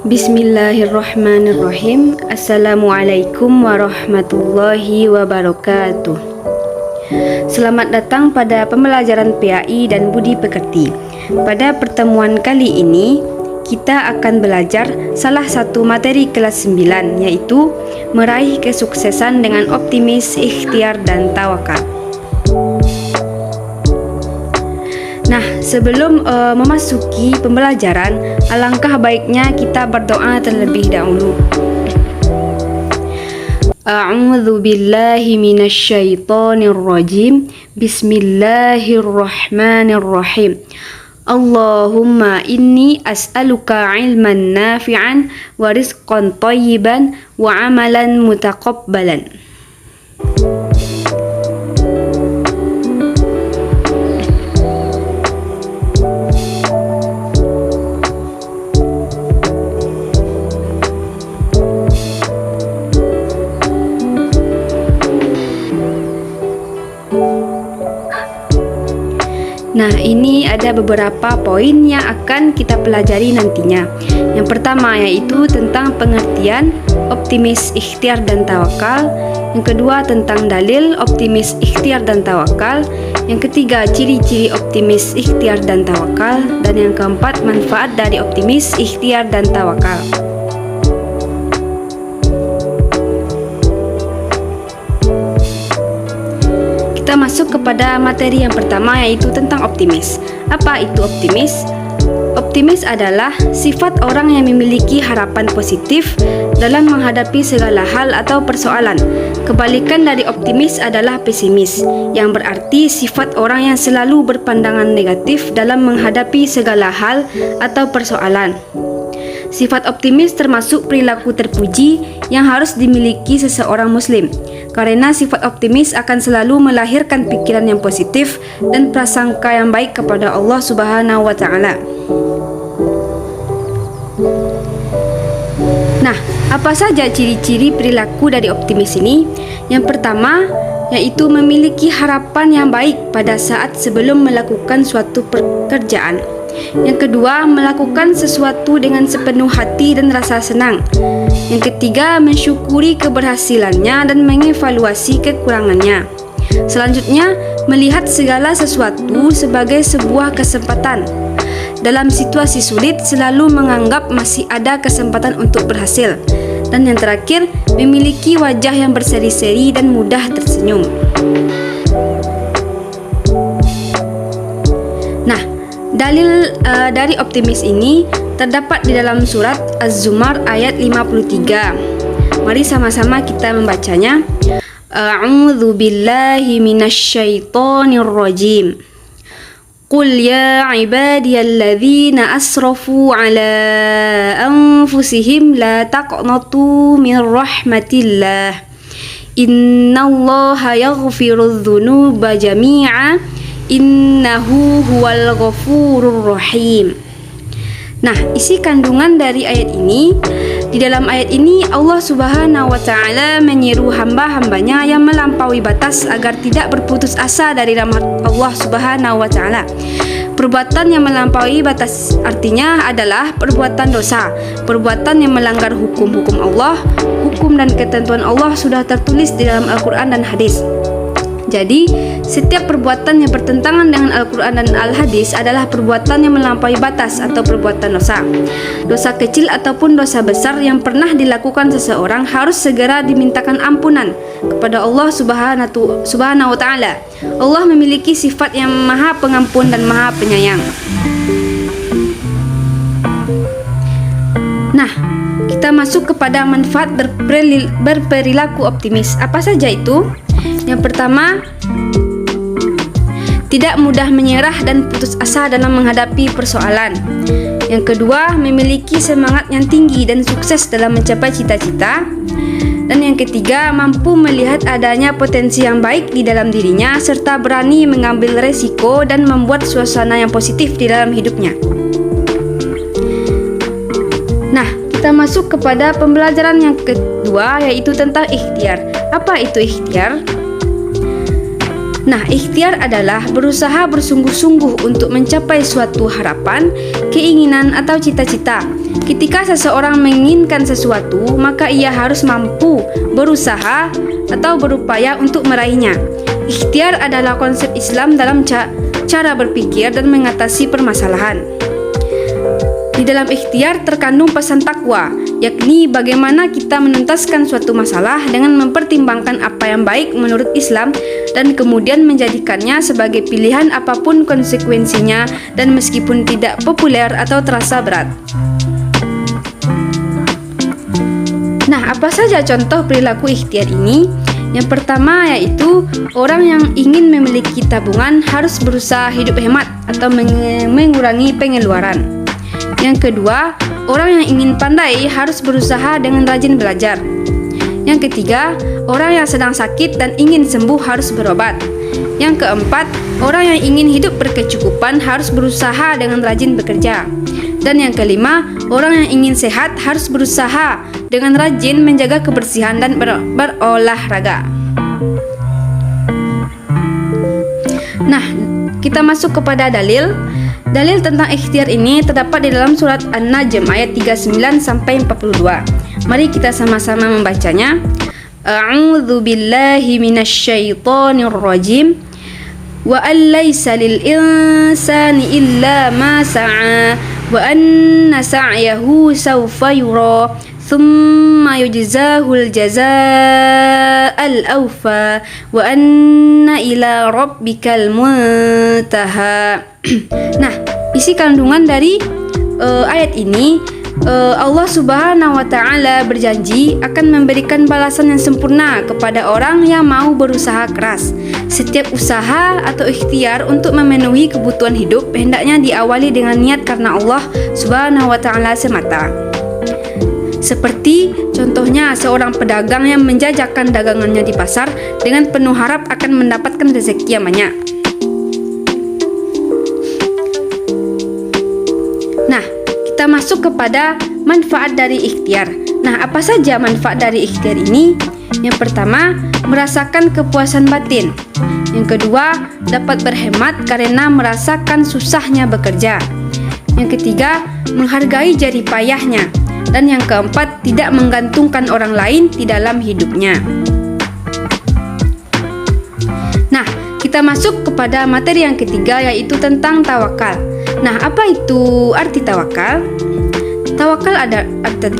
Bismillahirrahmanirrahim. Assalamualaikum warahmatullahi wabarakatuh. Selamat datang pada pembelajaran PAI dan Budi Pekerti. Pada pertemuan kali ini, kita akan belajar salah satu materi kelas 9, yaitu meraih kesuksesan dengan optimis, ikhtiar, dan tawakal. Nah, sebelum memasuki pembelajaran, alangkah baiknya kita berdoa terlebih dahulu. A'udzu billahi minasyaitonir rajim. Bismillahirrahmanirrahim. Allahumma inni as'aluka ilman nafi'an wa rizqan thayyiban wa amalan mutaqabbalan. Nah, ini ada beberapa poin yang akan kita pelajari nantinya. Yang pertama yaitu tentang pengertian optimis, ikhtiar, dan tawakal. Yang kedua tentang dalil optimis, ikhtiar, dan tawakal. Yang ketiga ciri-ciri optimis, ikhtiar, dan tawakal. Dan yang keempat manfaat dari optimis, ikhtiar, dan tawakal. Kita masuk kepada materi yang pertama, yaitu tentang optimis. Apa itu optimis? Optimis adalah sifat orang yang memiliki harapan positif dalam menghadapi segala hal atau persoalan. Kebalikan dari optimis adalah pesimis, yang berarti sifat orang yang selalu berpandangan negatif dalam menghadapi segala hal atau persoalan. Sifat optimis termasuk perilaku terpuji yang harus dimiliki seseorang muslim, karena sifat optimis akan selalu melahirkan pikiran yang positif dan prasangka yang baik kepada Allah Subhanahu wa Ta'ala. Nah, apa saja ciri-ciri perilaku dari optimis ini? Yang pertama, yaitu memiliki harapan yang baik pada saat sebelum melakukan suatu pekerjaan. Yang kedua, melakukan sesuatu dengan sepenuh hati dan rasa senang. Yang ketiga, mensyukuri keberhasilannya dan mengevaluasi kekurangannya. Selanjutnya, melihat segala sesuatu sebagai sebuah kesempatan. Dalam situasi sulit, selalu menganggap masih ada kesempatan untuk berhasil. Dan yang terakhir, memiliki wajah yang berseri-seri dan mudah tersenyum. Nah, dalil dari optimis ini terdapat di dalam surat Az-Zumar ayat 53. Mari sama-sama kita membacanya. A'udzu billahi minasyaitonir rajim. Qul ya ibadiyalladzina asrafu ala anfusihim la taqnatu min rahmatillah. Innallaha yaghfirudz dzunuba jami'a. Innahu huwal ghafurur rahim. Nah, isi kandungan dari ayat ini, di dalam ayat ini Allah Subhanahu wa Ta'ala menyeru hamba-hambanya yang melampaui batas agar tidak berputus asa dari rahmat Allah Subhanahu wa Ta'ala. Perbuatan yang melampaui batas artinya adalah perbuatan dosa, perbuatan yang melanggar hukum-hukum Allah. Hukum dan ketentuan Allah sudah tertulis di dalam Al-Quran dan hadis. Jadi, setiap perbuatan yang bertentangan dengan Al-Quran dan Al-Hadis adalah perbuatan yang melampaui batas atau perbuatan dosa. Dosa kecil ataupun dosa besar yang pernah dilakukan seseorang harus segera dimintakan ampunan kepada Allah Subhanahu wa Ta'ala. Allah memiliki sifat yang maha pengampun dan maha penyayang. Nah, kita masuk kepada manfaat berperilaku optimis. Apa saja itu? Yang pertama, tidak mudah menyerah dan putus asa dalam menghadapi persoalan. Yang kedua, memiliki semangat yang tinggi dan sukses dalam mencapai cita-cita. Dan yang ketiga, mampu melihat adanya potensi yang baik di dalam dirinya serta berani mengambil resiko dan membuat suasana yang positif di dalam hidupnya. Nah, kita masuk kepada pembelajaran yang kedua, yaitu tentang ikhtiar. Apa itu ikhtiar? Nah, ikhtiar adalah berusaha bersungguh-sungguh untuk mencapai suatu harapan, keinginan atau cita-cita. Ketika seseorang menginginkan sesuatu, maka ia harus mampu berusaha atau berupaya untuk meraihnya. Ikhtiar adalah konsep Islam dalam cara berpikir dan mengatasi permasalahan. Di dalam ikhtiar terkandung pesan takwa, yakni bagaimana kita menuntaskan suatu masalah dengan mempertimbangkan apa yang baik menurut Islam dan kemudian menjadikannya sebagai pilihan apapun konsekuensinya dan meskipun tidak populer atau terasa berat. Nah, apa saja contoh perilaku ikhtiar ini? Yang pertama yaitu orang yang ingin memiliki tabungan harus berusaha hidup hemat atau mengurangi pengeluaran. Yang kedua, orang yang ingin pandai harus berusaha dengan rajin belajar. Yang ketiga, orang yang sedang sakit dan ingin sembuh harus berobat. Yang keempat, orang yang ingin hidup berkecukupan harus berusaha dengan rajin bekerja. Dan yang kelima, orang yang ingin sehat harus berusaha dengan rajin menjaga kebersihan dan berolahraga. Nah, kita masuk kepada dalil. Dalil tentang ikhtiar ini terdapat di dalam surat An-Najm ayat 39 sampai 42. Mari kita sama-sama membacanya. A'udzu billahi minasyaitonir rajim. Wa allaysa lil insani illa ma sa'a wa anna sa'yahu sawfa yura thumma yujzahul jazaa'al awfa wa anna ila rabbikal muntaha. Nah, isi kandungan dari ayat ini, Allah Subhanahu wa Ta'ala berjanji akan memberikan balasan yang sempurna kepada orang yang mau berusaha keras. Setiap usaha atau ikhtiar untuk memenuhi kebutuhan hidup hendaknya diawali dengan niat karena Allah Subhanahu wa Ta'ala semata. Seperti contohnya seorang pedagang yang menjajakan dagangannya di pasar dengan penuh harap akan mendapatkan rezeki yang banyak. Nah, kita masuk kepada manfaat dari ikhtiar. Nah, apa saja manfaat dari ikhtiar ini? Yang pertama, merasakan kepuasan batin. Yang kedua, dapat berhemat karena merasakan susahnya bekerja. Yang ketiga, menghargai jerih payahnya. Dan yang keempat, tidak menggantungkan orang lain di dalam hidupnya. Nah, kita masuk kepada materi yang ketiga, yaitu tentang tawakal. Nah, apa itu arti tawakal? Tawakal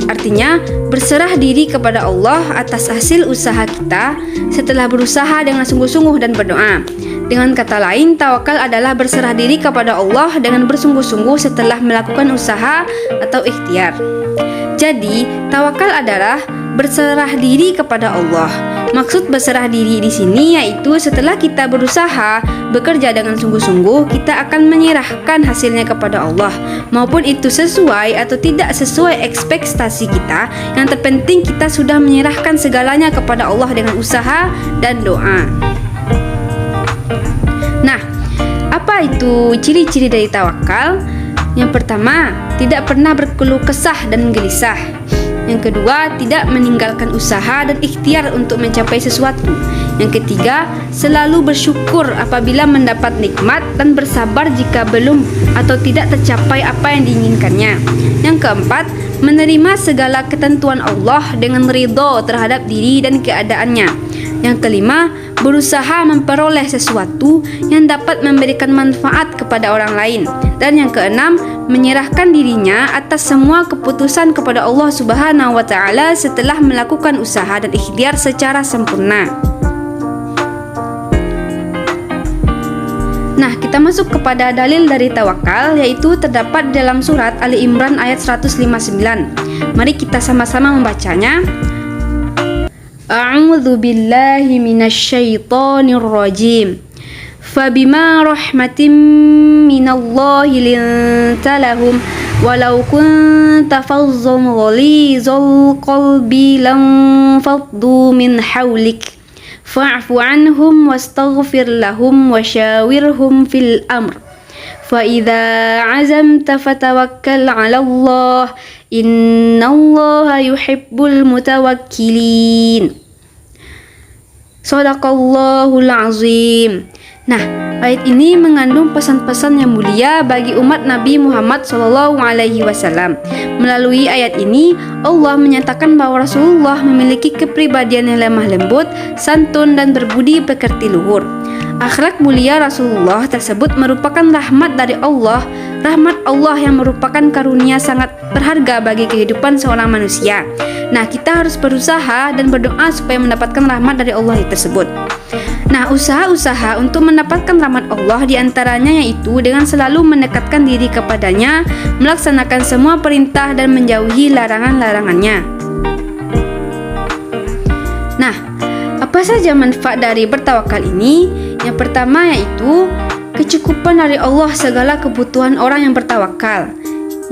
artinya berserah diri kepada Allah atas hasil usaha kita setelah berusaha dengan sungguh-sungguh dan berdoa. Dengan kata lain, tawakal adalah berserah diri kepada Allah dengan bersungguh-sungguh setelah melakukan usaha atau ikhtiar. Jadi, tawakal adalah berserah diri kepada Allah. Maksud berserah diri di sini yaitu setelah kita berusaha bekerja dengan sungguh-sungguh, kita akan menyerahkan hasilnya kepada Allah, maupun itu sesuai atau tidak sesuai ekspektasi kita. Yang terpenting kita sudah menyerahkan segalanya kepada Allah dengan usaha dan doa. Nah, apa itu ciri-ciri dari tawakal? Yang pertama, tidak pernah berkeluh kesah dan gelisah. Yang kedua, tidak meninggalkan usaha dan ikhtiar untuk mencapai sesuatu. Yang ketiga, selalu bersyukur apabila mendapat nikmat dan bersabar jika belum atau tidak tercapai apa yang diinginkannya. Yang keempat, menerima segala ketentuan Allah dengan ridho terhadap diri dan keadaannya. Yang kelima, berusaha memperoleh sesuatu yang dapat memberikan manfaat kepada orang lain. Dan yang keenam, menyerahkan dirinya atas semua keputusan kepada Allah Subhanahu wa Ta'ala setelah melakukan usaha dan ikhtiar secara sempurna. Nah, kita masuk kepada dalil dari tawakal, yaitu terdapat dalam surat Ali Imran ayat 159. Mari kita sama-sama membacanya. A'udzu billahi minasyaitonir rajim. Fabima rahmatin minallahi linta lahum walau kunta fazzan ghalizal qalbi lam faddu min hawlik fa'fu anhum wastaghfir lahum washawirhum fil amr fa idza azamta fatawakkal 'ala Allah innallaha yuhibbul mutawakkilin. Shadaqallahul azim. Nah, ayat ini mengandung pesan-pesan yang mulia bagi umat Nabi Muhammad SAW. Melalui ayat ini, Allah menyatakan bahwa Rasulullah memiliki kepribadian yang lemah lembut, santun, dan berbudi pekerti luhur. Akhlak mulia Rasulullah tersebut merupakan rahmat dari Allah, rahmat Allah yang merupakan karunia sangat berharga bagi kehidupan seorang manusia. Nah, kita harus berusaha dan berdoa supaya mendapatkan rahmat dari Allah tersebut. Nah, usaha-usaha untuk mendapatkan rahmat Allah diantaranya yaitu dengan selalu mendekatkan diri kepadanya, melaksanakan semua perintah dan menjauhi larangan-larangannya. Nah, apa saja manfaat dari bertawakal ini? Yang pertama yaitu kecukupan dari Allah segala kebutuhan orang yang bertawakal.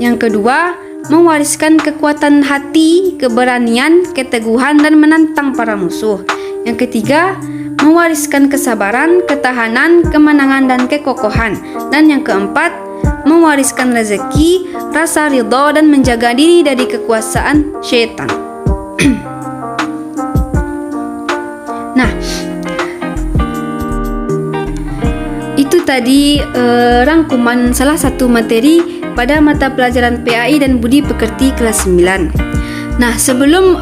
Yang kedua, mewariskan kekuatan hati, keberanian, keteguhan, dan menantang para musuh. Yang ketiga, mewariskan kesabaran, ketahanan, kemenangan, dan kekokohan. Dan yang keempat, mewariskan rezeki, rasa ridha, dan menjaga diri dari kekuasaan syaitan. Nah, itu tadi rangkuman salah satu materi pada mata pelajaran PAI dan Budi Pekerti kelas 9. Nah, sebelum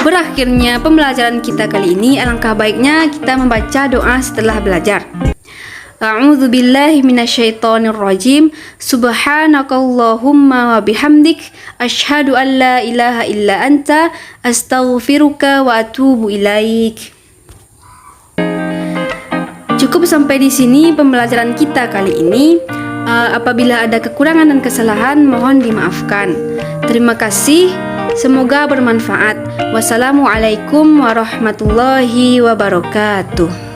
berakhirnya pembelajaran kita kali ini, alangkah baiknya kita membaca doa setelah belajar. A'udzu billahi minasyaitonir rajim. Subhanakallahumma wa bihamdik asyhadu an la ilaha illa anta astaghfiruka wa atubu ilaik. Cukup sampai di sini pembelajaran kita kali ini. Apabila ada kekurangan dan kesalahan, mohon dimaafkan. Terima kasih. Semoga bermanfaat. Wassalamualaikum warahmatullahi wabarakatuh.